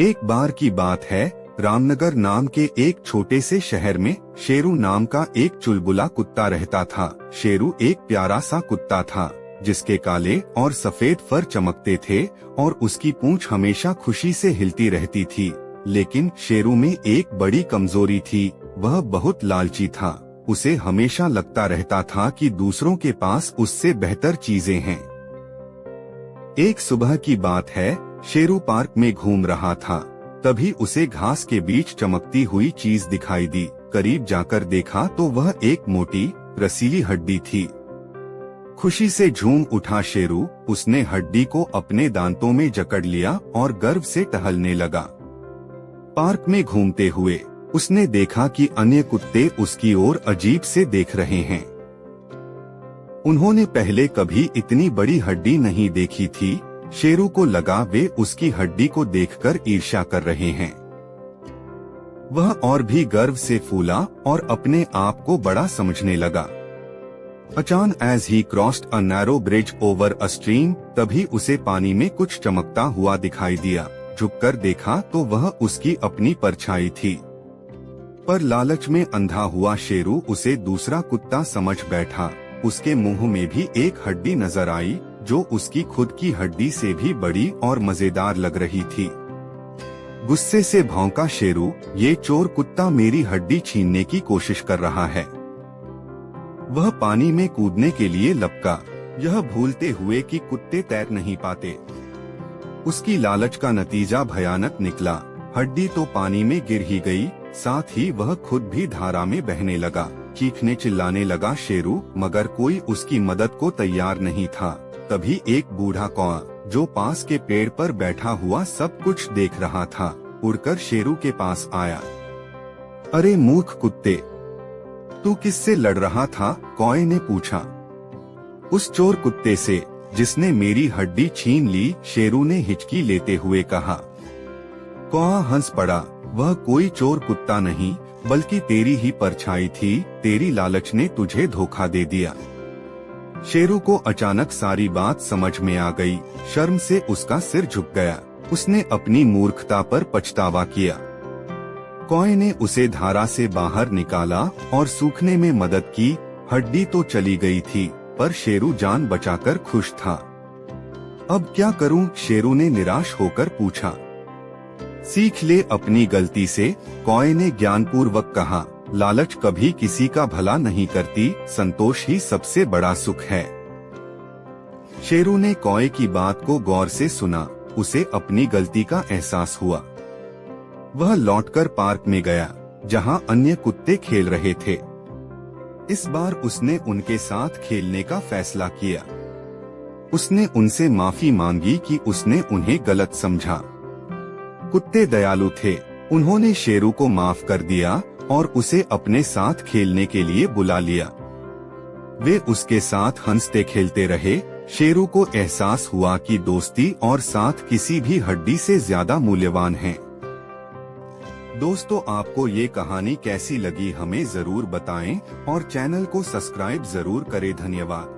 एक बार की बात है, रामनगर नाम के एक छोटे से शहर में शेरू नाम का एक चुलबुला कुत्ता रहता था। शेरू एक प्यारा सा कुत्ता था जिसके काले और सफेद फर चमकते थे और उसकी पूंछ हमेशा खुशी से हिलती रहती थी। लेकिन शेरू में एक बड़ी कमजोरी थी, वह बहुत लालची था। उसे हमेशा लगता रहता था कि दूसरों के पास उससे बेहतर चीजें हैं। एक सुबह की बात है, शेरू पार्क में घूम रहा था। तभी उसे घास के बीच चमकती हुई चीज दिखाई दी। करीब जाकर देखा तो वह एक मोटी रसीली हड्डी थी। खुशी से झूम उठा शेरू। उसने हड्डी को अपने दांतों में जकड़ लिया और गर्व से टहलने लगा। पार्क में घूमते हुए उसने देखा कि अन्य कुत्ते उसकी ओर अजीब से देख रहे हैं। उन्होंने पहले कभी इतनी बड़ी हड्डी नहीं देखी थी। शेरू को लगा वे उसकी हड्डी को देखकर ईर्ष्या कर रहे हैं। वह और भी गर्व से फूला और अपने आप को बड़ा समझने लगा। अचानक as he crossed a narrow bridge over a stream, तभी उसे पानी में कुछ चमकता हुआ दिखाई दिया। झुककर देखा तो वह उसकी अपनी परछाई थी। पर लालच में अंधा हुआ शेरू उसे दूसरा कुत्ता समझ बैठा। उसके मुंह में भी एक हड्डी नजर आई जो उसकी खुद की हड्डी से भी बड़ी और मजेदार लग रही थी। गुस्से से भौंका शेरू, ये चोर कुत्ता मेरी हड्डी छीनने की कोशिश कर रहा है। वह पानी में कूदने के लिए लपका, यह भूलते हुए कि कुत्ते तैर नहीं पाते। उसकी लालच का नतीजा भयानक निकला। हड्डी तो पानी में गिर ही गई, साथ ही वह खुद भी धारा में बहने लगा। चीखने चिल्लाने लगा शेरू, मगर कोई उसकी मदद को तैयार नहीं था। तभी एक बूढ़ा कौआ जो पास के पेड़ पर बैठा हुआ सब कुछ देख रहा था, उड़कर शेरू के पास आया। अरे मूर्ख कुत्ते, तू किससे लड़ रहा था? कौए ने पूछा। उस चोर कुत्ते से जिसने मेरी हड्डी छीन ली, शेरू ने हिचकी लेते हुए कहा। कौआ हंस पड़ा, वह कोई चोर कुत्ता नहीं बल्कि तेरी ही परछाई थी। तेरी लालच ने तुझे धोखा दे दिया। शेरू को अचानक सारी बात समझ में आ गई। शर्म से उसका सिर झुक गया। उसने अपनी मूर्खता पर पछतावा किया। कौए ने उसे धारा से बाहर निकाला और सूखने में मदद की। हड्डी तो चली गई थी, पर शेरू जान बचाकर खुश था। अब क्या करूं? शेरू ने निराश होकर पूछा। सीख ले अपनी गलती से, कौए ने ज्ञानपूर्वक कहा। लालच कभी किसी का भला नहीं करती, संतोष ही सबसे बड़ा सुख है। शेरू ने कौए की बात को गौर से सुना। उसे अपनी गलती का एहसास हुआ। वह लौटकर पार्क में गया जहां अन्य कुत्ते खेल रहे थे। इस बार उसने उनके साथ खेलने का फैसला किया। उसने उनसे माफी मांगी कि उसने उन्हें गलत समझा। कुत्ते दयालु थे, उन्होंने शेरू को माफ कर दिया और उसे अपने साथ खेलने के लिए बुला लिया। वे उसके साथ हंसते खेलते रहे। शेरू को एहसास हुआ कि दोस्ती और साथ किसी भी हड्डी से ज्यादा मूल्यवान है। दोस्तों, आपको ये कहानी कैसी लगी हमें जरूर बताएं और चैनल को सब्सक्राइब जरूर करें। धन्यवाद।